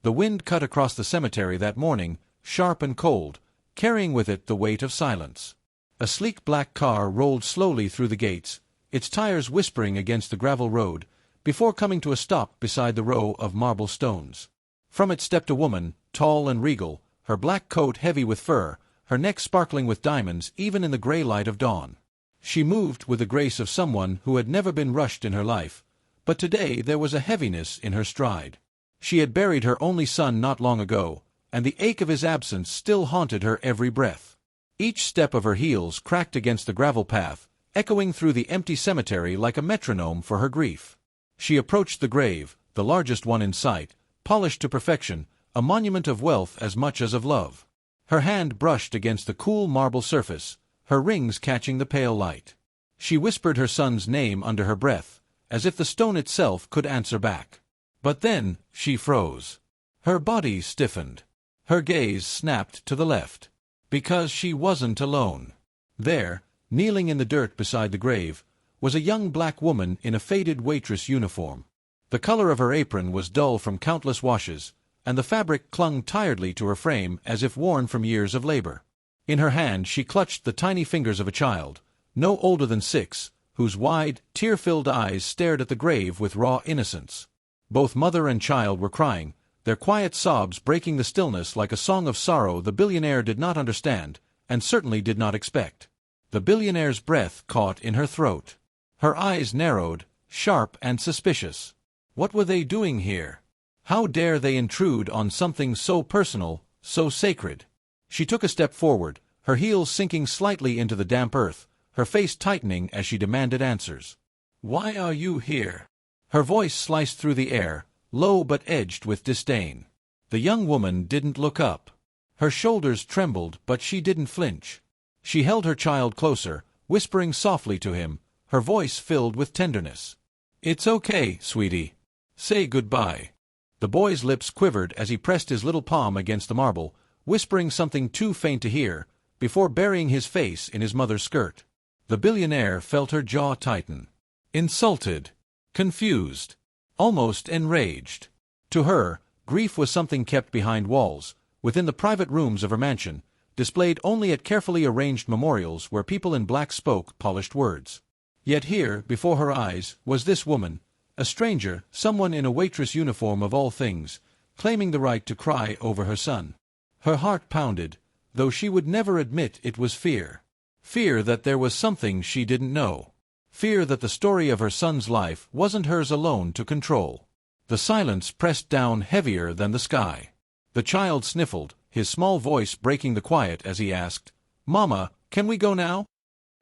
The wind cut across the cemetery that morning, sharp and cold, carrying with it the weight of silence. A sleek black car rolled slowly through the gates, its tires whispering against the gravel road, before coming to a stop beside the row of marble stones. From it stepped a woman, tall and regal, her black coat heavy with fur, her neck sparkling with diamonds even in the gray light of dawn. She moved with the grace of someone who had never been rushed in her life, but today there was a heaviness in her stride. She had buried her only son not long ago, and the ache of his absence still haunted her every breath. Each step of her heels cracked against the gravel path, echoing through the empty cemetery like a metronome for her grief. She approached the grave, the largest one in sight, polished to perfection, a monument of wealth as much as of love. Her hand brushed against the cool marble surface, her rings catching the pale light. She whispered her son's name under her breath, as if the stone itself could answer back. But then she froze. Her body stiffened. Her gaze snapped to the left. Because she wasn't alone. There, kneeling in the dirt beside the grave, was a young black woman in a faded waitress uniform. The color of her apron was dull from countless washes, and the fabric clung tiredly to her frame as if worn from years of labor. In her hand she clutched the tiny fingers of a child, no older than 6, whose wide, tear-filled eyes stared at the grave with raw innocence. Both mother and child were crying, their quiet sobs breaking the stillness like a song of sorrow the billionaire did not understand, and certainly did not expect. The billionaire's breath caught in her throat. Her eyes narrowed, sharp and suspicious. What were they doing here? How dare they intrude on something so personal, so sacred? She took a step forward, her heels sinking slightly into the damp earth, her face tightening as she demanded answers. "Why are you here?" Her voice sliced through the air, low but edged with disdain. The young woman didn't look up. Her shoulders trembled, but she didn't flinch. She held her child closer, whispering softly to him, her voice filled with tenderness. "It's okay, sweetie. Say goodbye." The boy's lips quivered as he pressed his little palm against the marble, whispering something too faint to hear, before burying his face in his mother's skirt. The billionaire felt her jaw tighten. Insulted. Confused. Almost enraged. To her, grief was something kept behind walls, within the private rooms of her mansion, displayed only at carefully arranged memorials where people in black spoke polished words. Yet here, before her eyes, was this woman, a stranger, someone in a waitress uniform of all things, claiming the right to cry over her son. Her heart pounded, though she would never admit it was fear. Fear that there was something she didn't know. Fear that the story of her son's life wasn't hers alone to control. The silence pressed down heavier than the sky. The child sniffled, his small voice breaking the quiet as he asked, "Mama, can we go now?"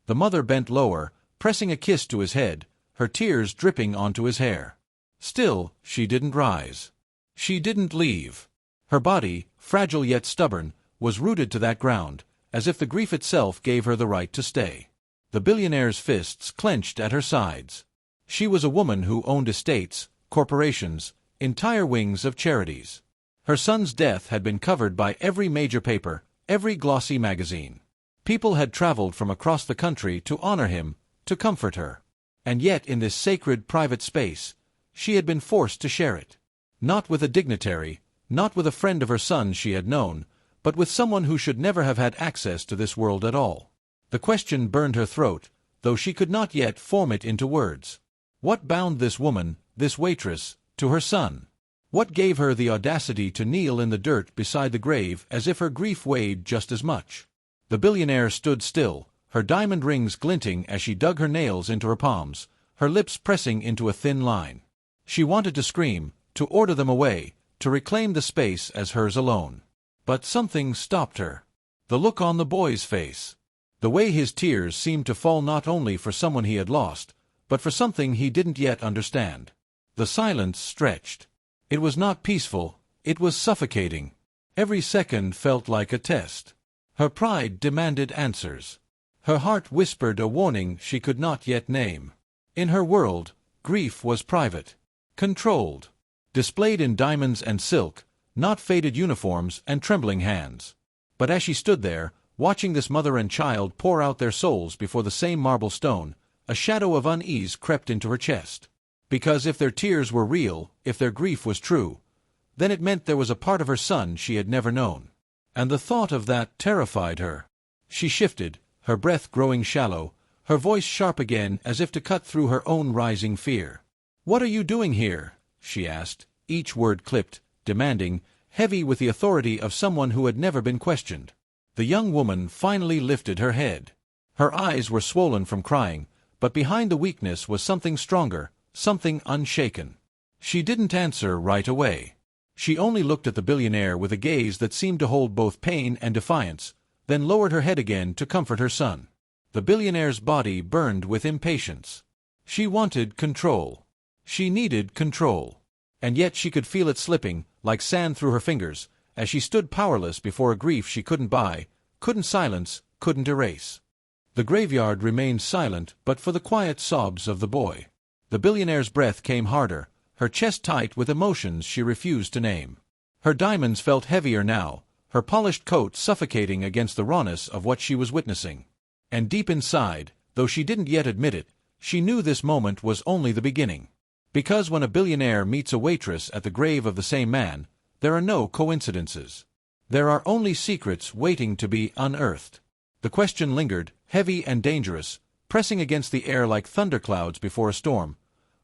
The mother bent lower, pressing a kiss to his head, her tears dripping onto his hair. Still, she didn't rise. She didn't leave. Her body, fragile yet stubborn, was rooted to that ground, as if the grief itself gave her the right to stay. The billionaire's fists clenched at her sides. She was a woman who owned estates, corporations, entire wings of charities. Her son's death had been covered by every major paper, every glossy magazine. People had traveled from across the country to honor him, to comfort her. And yet in this sacred private space, she had been forced to share it. Not with a dignitary, not with a friend of her son she had known, but with someone who should never have had access to this world at all. The question burned her throat, though she could not yet form it into words. What bound this woman, this waitress, to her son? What gave her the audacity to kneel in the dirt beside the grave as if her grief weighed just as much? The billionaire stood still, her diamond rings glinting as she dug her nails into her palms, her lips pressing into a thin line. She wanted to scream, to order them away, to reclaim the space as hers alone. But something stopped her. The look on the boy's face. The way his tears seemed to fall not only for someone he had lost, but for something he didn't yet understand. The silence stretched. It was not peaceful, it was suffocating. Every second felt like a test. Her pride demanded answers. Her heart whispered a warning she could not yet name. In her world, grief was private, controlled, displayed in diamonds and silk, not faded uniforms and trembling hands. But as she stood there, watching this mother and child pour out their souls before the same marble stone, a shadow of unease crept into her chest. Because if their tears were real, if their grief was true, then it meant there was a part of her son she had never known. And the thought of that terrified her. She shifted, her breath growing shallow, her voice sharp again as if to cut through her own rising fear. "What are you doing here?" she asked, each word clipped, demanding, heavy with the authority of someone who had never been questioned. The young woman finally lifted her head. Her eyes were swollen from crying, but behind the weakness was something stronger, something unshaken. She didn't answer right away. She only looked at the billionaire with a gaze that seemed to hold both pain and defiance, then lowered her head again to comfort her son. The billionaire's body burned with impatience. She wanted control. She needed control. And yet she could feel it slipping, like sand through her fingers, as she stood powerless before a grief she couldn't buy, couldn't silence, couldn't erase. The graveyard remained silent but for the quiet sobs of the boy. The billionaire's breath came harder, her chest tight with emotions she refused to name. Her diamonds felt heavier now, her polished coat suffocating against the rawness of what she was witnessing. And deep inside, though she didn't yet admit it, she knew this moment was only the beginning. Because when a billionaire meets a waitress at the grave of the same man, there are no coincidences. There are only secrets waiting to be unearthed. The question lingered, heavy and dangerous, pressing against the air like thunderclouds before a storm.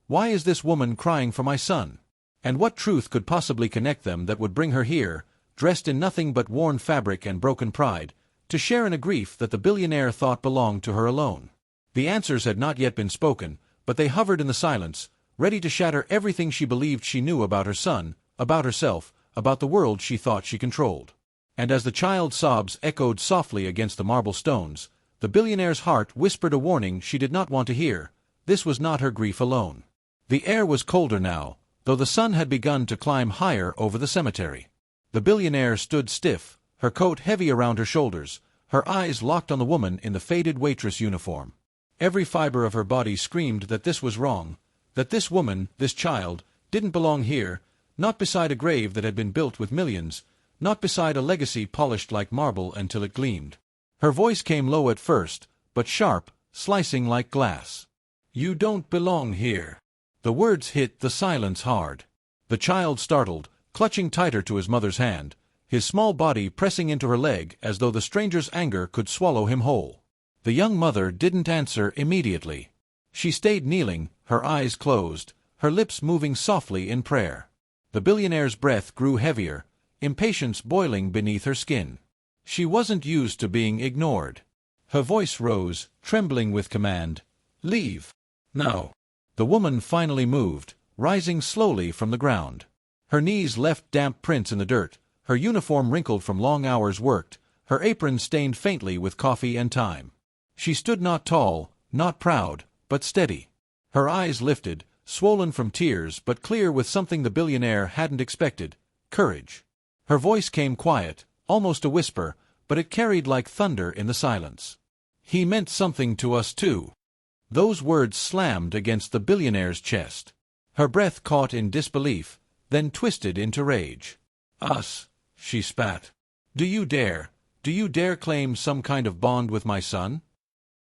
Why is this woman crying for my son? And what truth could possibly connect them that would bring her here, dressed in nothing but worn fabric and broken pride, to share in a grief that the billionaire thought belonged to her alone? The answers had not yet been spoken, but they hovered in the silence, ready to shatter everything she believed she knew about her son, about herself, about the world she thought she controlled. And as the child's sobs echoed softly against the marble stones, the billionaire's heart whispered a warning she did not want to hear. This was not her grief alone. The air was colder now, though the sun had begun to climb higher over the cemetery. The billionaire stood stiff, her coat heavy around her shoulders, her eyes locked on the woman in the faded waitress uniform. Every fiber of her body screamed that this was wrong, that this woman, this child, didn't belong here, not beside a grave that had been built with millions, not beside a legacy polished like marble until it gleamed. Her voice came low at first, but sharp, slicing like glass. "You don't belong here." The words hit the silence hard. The child startled, clutching tighter to his mother's hand, his small body pressing into her leg as though the stranger's anger could swallow him whole. The young mother didn't answer immediately. She stayed kneeling, her eyes closed, her lips moving softly in prayer. The billionaire's breath grew heavier, impatience boiling beneath her skin. She wasn't used to being ignored. Her voice rose, trembling with command. "Leave. Now." The woman finally moved, rising slowly from the ground. Her knees left damp prints in the dirt, her uniform wrinkled from long hours worked, her apron stained faintly with coffee and time. She stood not tall, not proud, but steady. Her eyes lifted, swollen from tears but clear with something the billionaire hadn't expected, courage. Her voice came quiet, almost a whisper, but it carried like thunder in the silence. "He meant something to us too." Those words slammed against the billionaire's chest. Her breath caught in disbelief, then twisted into rage. "Us," she spat. Do you dare claim some kind of bond with my son?"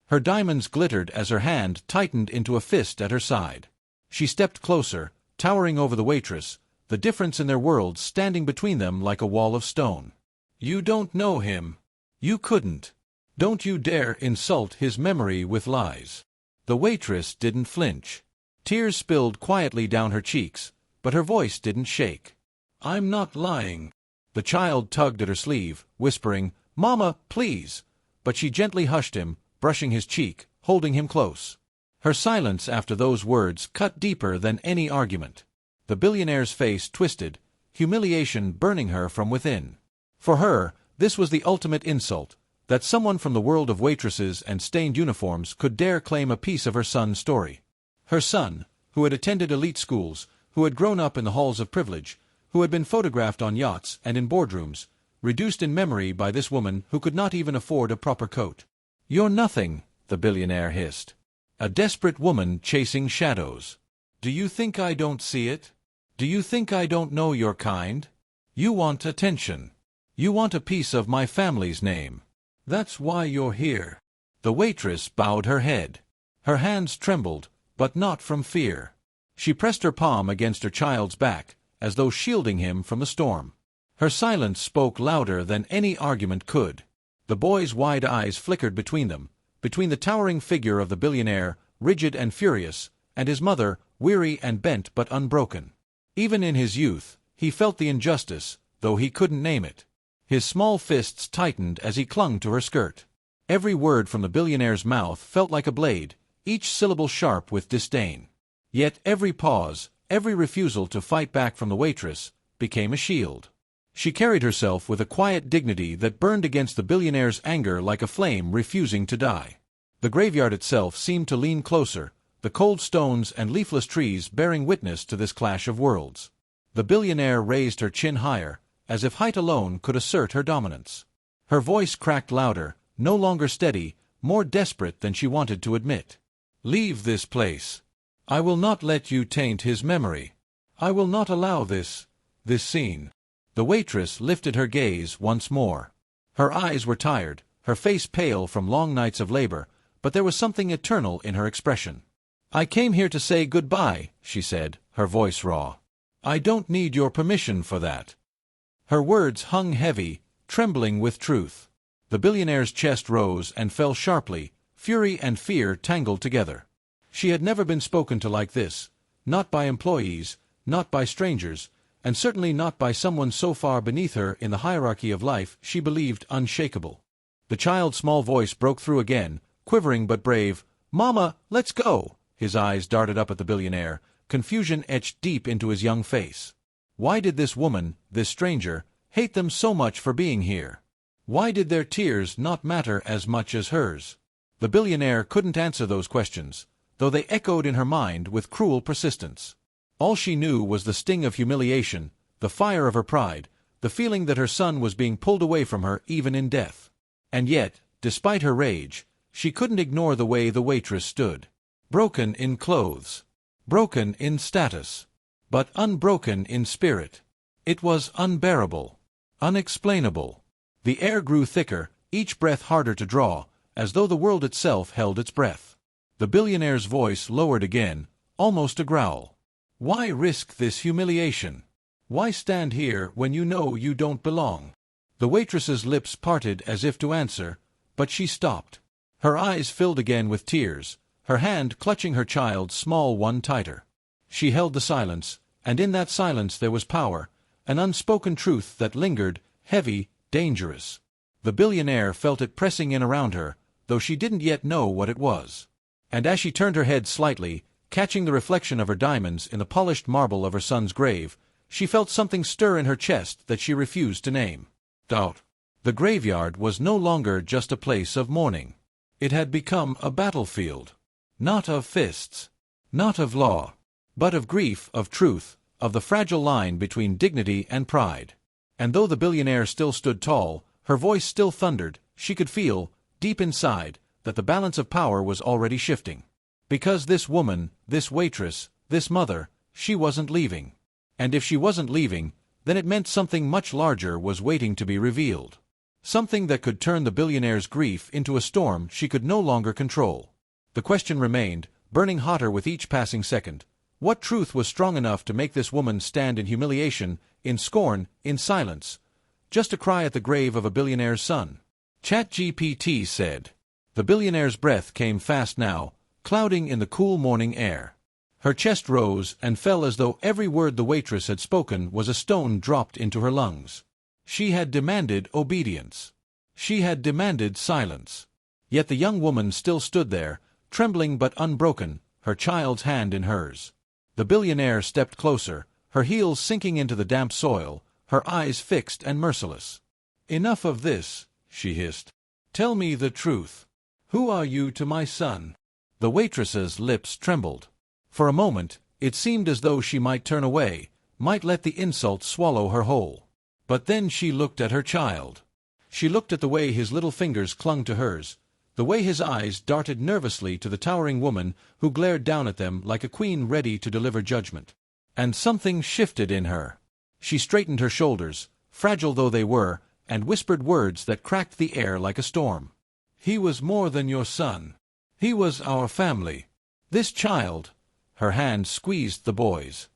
Her diamonds glittered as her hand tightened into a fist at her side. She stepped closer, towering over the waitress, the difference in their worlds standing between them like a wall of stone. "You don't know him. You couldn't. Don't you dare insult his memory with lies." The waitress didn't flinch. Tears spilled quietly down her cheeks, but her voice didn't shake. "I'm not lying." The child tugged at her sleeve, whispering, "Mama, please!" But she gently hushed him, brushing his cheek, holding him close. Her silence after those words cut deeper than any argument. The billionaire's face twisted, humiliation burning her from within. For her, this was the ultimate insult, that someone from the world of waitresses and stained uniforms could dare claim a piece of her son's story. Her son, who had attended elite schools, who had grown up in the halls of privilege, who had been photographed on yachts and in boardrooms, reduced in memory by this woman who could not even afford a proper coat. "You're nothing," the billionaire hissed. "A desperate woman chasing shadows. Do you think I don't see it? Do you think I don't know your kind? You want attention. You want a piece of my family's name. That's why you're here." The waitress bowed her head. Her hands trembled, but not from fear. She pressed her palm against her child's back, as though shielding him from the storm. Her silence spoke louder than any argument could. The boy's wide eyes flickered between them, between the towering figure of the billionaire, rigid and furious, and his mother, weary and bent but unbroken. Even in his youth, he felt the injustice, though he couldn't name it. His small fists tightened as he clung to her skirt. Every word from the billionaire's mouth felt like a blade, each syllable sharp with disdain. Yet every pause, every refusal to fight back from the waitress, became a shield. She carried herself with a quiet dignity that burned against the billionaire's anger like a flame refusing to die. The graveyard itself seemed to lean closer, the cold stones and leafless trees bearing witness to this clash of worlds. The billionaire raised her chin higher, as if height alone could assert her dominance. Her voice cracked louder, no longer steady, more desperate than she wanted to admit. "Leave this place. I will not let you taint his memory. I will not allow this scene." The waitress lifted her gaze once more. Her eyes were tired, her face pale from long nights of labor, but there was something eternal in her expression. "I came here to say goodbye," she said, her voice raw. "I don't need your permission for that." Her words hung heavy, trembling with truth. The billionaire's chest rose and fell sharply, fury and fear tangled together. She had never been spoken to like this, not by employees, not by strangers, and certainly not by someone so far beneath her in the hierarchy of life she believed unshakable. The child's small voice broke through again, quivering but brave. "Mama, let's go!" His eyes darted up at the billionaire, confusion etched deep into his young face. Why did this woman, this stranger, hate them so much for being here? Why did their tears not matter as much as hers? The billionaire couldn't answer those questions, though they echoed in her mind with cruel persistence. All she knew was the sting of humiliation, the fire of her pride, the feeling that her son was being pulled away from her even in death. And yet, despite her rage, she couldn't ignore the way the waitress stood. Broken in clothes, broken in status, but unbroken in spirit. It was unbearable, unexplainable. The air grew thicker, each breath harder to draw, as though the world itself held its breath. The billionaire's voice lowered again, almost a growl. "Why risk this humiliation? Why stand here when you know you don't belong?" The waitress's lips parted as if to answer, but she stopped. Her eyes filled again with tears, her hand clutching her child's small one tighter. She held the silence, and in that silence there was power, an unspoken truth that lingered, heavy, dangerous. The billionaire felt it pressing in around her, though she didn't yet know what it was. And as she turned her head slightly, catching the reflection of her diamonds in the polished marble of her son's grave, she felt something stir in her chest that she refused to name. Doubt. The graveyard was no longer just a place of mourning. It had become a battlefield. Not of fists, not of law, but of grief, of truth, of the fragile line between dignity and pride. And though the billionaire still stood tall, her voice still thundered, she could feel, deep inside, that the balance of power was already shifting. Because this woman, this waitress, this mother, she wasn't leaving. And if she wasn't leaving, then it meant something much larger was waiting to be revealed. Something that could turn the billionaire's grief into a storm she could no longer control. The question remained, burning hotter with each passing second. What truth was strong enough to make this woman stand in humiliation, in scorn, in silence, just to cry at the grave of a billionaire's son? ChatGPT said. The billionaire's breath came fast now, clouding in the cool morning air. Her chest rose and fell as though every word the waitress had spoken was a stone dropped into her lungs. She had demanded obedience. She had demanded silence. Yet the young woman still stood there, trembling but unbroken, her child's hand in hers. The billionaire stepped closer, her heels sinking into the damp soil, her eyes fixed and merciless. "Enough of this," she hissed. "Tell me the truth. Who are you to my son?" The waitress's lips trembled. For a moment, it seemed as though she might turn away, might let the insult swallow her whole. But then she looked at her child. She looked at the way his little fingers clung to hers, the way his eyes darted nervously to the towering woman who glared down at them like a queen ready to deliver judgment. And something shifted in her. She straightened her shoulders, fragile though they were, and whispered words that cracked the air like a storm. "He was more than your son. He was our family. This child," her hand squeezed the boy's.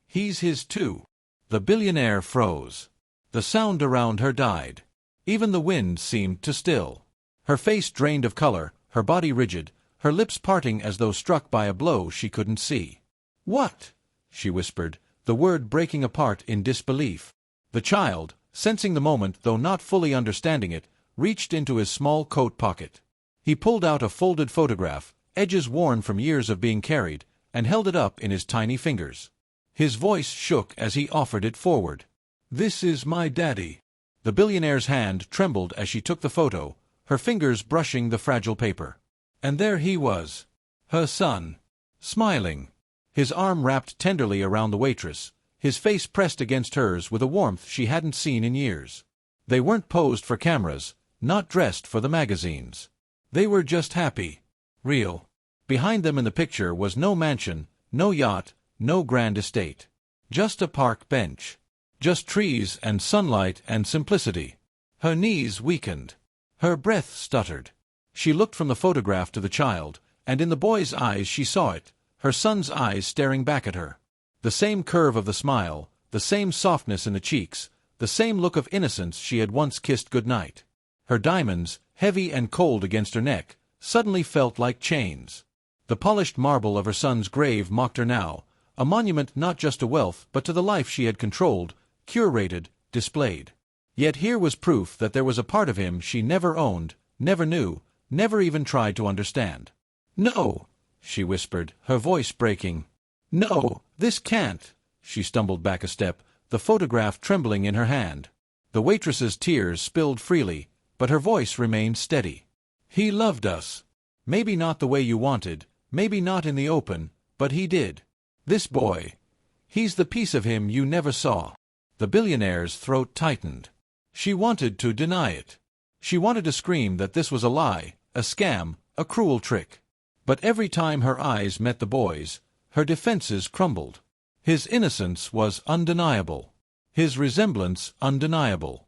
"He's his too." The billionaire froze. The sound around her died. Even the wind seemed to still. Her face drained of color, her body rigid, her lips parting as though struck by a blow she couldn't see. "What?" she whispered, the word breaking apart in disbelief. The child, sensing the moment though not fully understanding it, reached into his small coat pocket. He pulled out a folded photograph, edges worn from years of being carried, and held it up in his tiny fingers. His voice shook as he offered it forward. "This is my daddy." The billionaire's hand trembled as she took the photo, her fingers brushing the fragile paper. And there he was, her son, smiling. His arm wrapped tenderly around the waitress, his face pressed against hers with a warmth she hadn't seen in years. They weren't posed for cameras, not dressed for the magazines. They were just happy. Real. Behind them in the picture was no mansion, no yacht, no grand estate. Just a park bench. Just trees and sunlight and simplicity. Her knees weakened. Her breath stuttered. She looked from the photograph to the child, and in the boy's eyes she saw it, her son's eyes staring back at her. The same curve of the smile, the same softness in the cheeks, the same look of innocence she had once kissed goodnight. Her diamonds, heavy and cold against her neck, suddenly felt like chains. The polished marble of her son's grave mocked her now, a monument not just to wealth but to the life she had controlled, curated, displayed. Yet here was proof that there was a part of him she never owned, never knew, never even tried to understand. "No," she whispered, her voice breaking. "No, this can't." She stumbled back a step, the photograph trembling in her hand. The waitress's tears spilled freely, but her voice remained steady. "He loved us. Maybe not the way you wanted, maybe not in the open, but he did. This boy. He's the piece of him you never saw." The billionaire's throat tightened. She wanted to deny it. She wanted to scream that this was a lie, a scam, a cruel trick. But every time her eyes met the boy's, her defenses crumbled. His innocence was undeniable. His resemblance undeniable.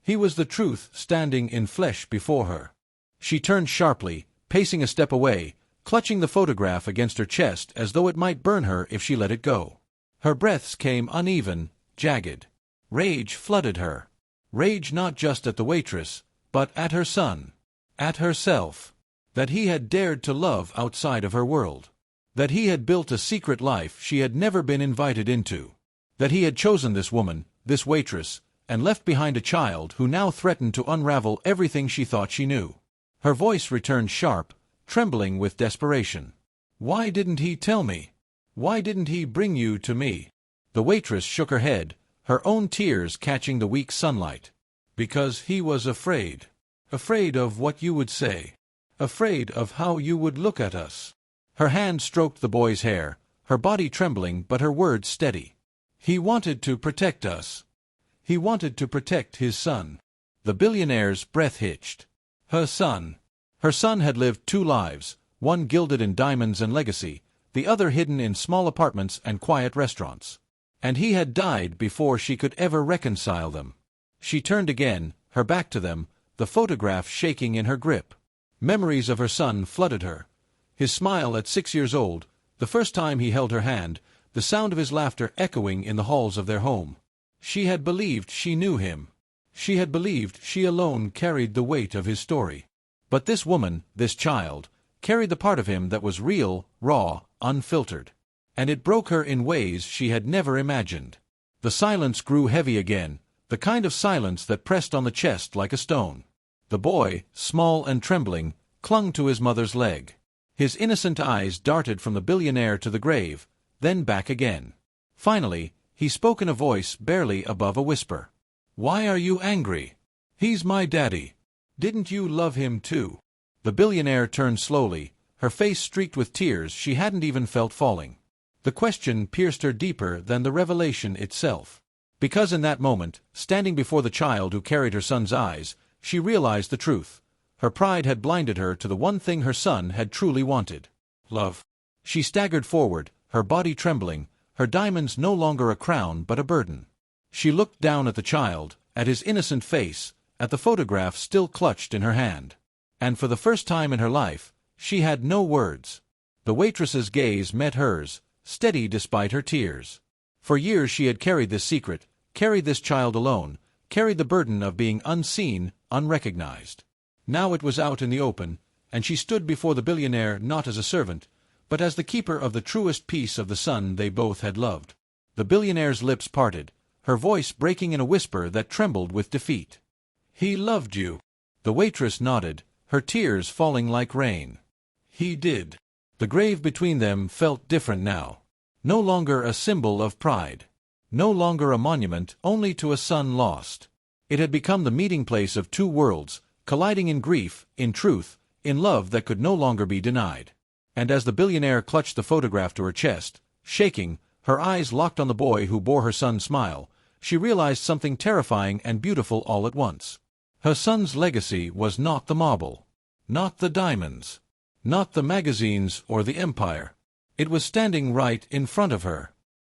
He was the truth standing in flesh before her. She turned sharply, pacing a step away, clutching the photograph against her chest as though it might burn her if she let it go. Her breaths came uneven, jagged. Rage flooded her. Rage not just at the waitress, but at her son. At herself. That he had dared to love outside of her world. That he had built a secret life she had never been invited into. That he had chosen this woman, this waitress, and left behind a child who now threatened to unravel everything she thought she knew. Her voice returned sharp, trembling with desperation. "Why didn't he tell me? Why didn't he bring you to me?" The waitress shook her head, her own tears catching the weak sunlight. "Because he was afraid. Afraid of what you would say. Afraid of how you would look at us." Her hand stroked the boy's hair, her body trembling but her words steady. "He wanted to protect us. He wanted to protect his son." The billionaire's breath hitched. Her son. Her son had lived two lives, one gilded in diamonds and legacy, the other hidden in small apartments and quiet restaurants. And he had died before she could ever reconcile them. She turned again, her back to them, the photograph shaking in her grip. Memories of her son flooded her. His smile at 6 years old, the first time he held her hand, the sound of his laughter echoing in the halls of their home. She had believed she knew him. She had believed she alone carried the weight of his story. But this woman, this child, carried the part of him that was real, raw, unfiltered. And it broke her in ways she had never imagined. The silence grew heavy again, the kind of silence that pressed on the chest like a stone. The boy, small and trembling, clung to his mother's leg. His innocent eyes darted from the billionaire to the grave, then back again. Finally, he spoke in a voice barely above a whisper. "Why are you angry? He's my daddy. Didn't you love him too?" The billionaire turned slowly, her face streaked with tears she hadn't even felt falling. The question pierced her deeper than the revelation itself. Because in that moment, standing before the child who carried her son's eyes, she realized the truth. Her pride had blinded her to the one thing her son had truly wanted. Love. She staggered forward, her body trembling, her diamonds no longer a crown but a burden. She looked down at the child, at his innocent face, at the photograph still clutched in her hand. And for the first time in her life, she had no words. The waitress's gaze met hers, steady despite her tears. For years she had carried this secret, carried this child alone, carried the burden of being unseen, unrecognized. Now it was out in the open, and she stood before the billionaire not as a servant, but as the keeper of the truest piece of the son they both had loved. The billionaire's lips parted, her voice breaking in a whisper that trembled with defeat. "He loved you." The waitress nodded, her tears falling like rain. "He did." The grave between them felt different now. No longer a symbol of pride. No longer a monument only to a son lost. It had become the meeting place of two worlds, colliding in grief, in truth, in love that could no longer be denied. And as the billionaire clutched the photograph to her chest, shaking, her eyes locked on the boy who bore her son's smile, she realized something terrifying and beautiful all at once. Her son's legacy was not the marble, not the diamonds, not the magazines or the empire. It was standing right in front of her.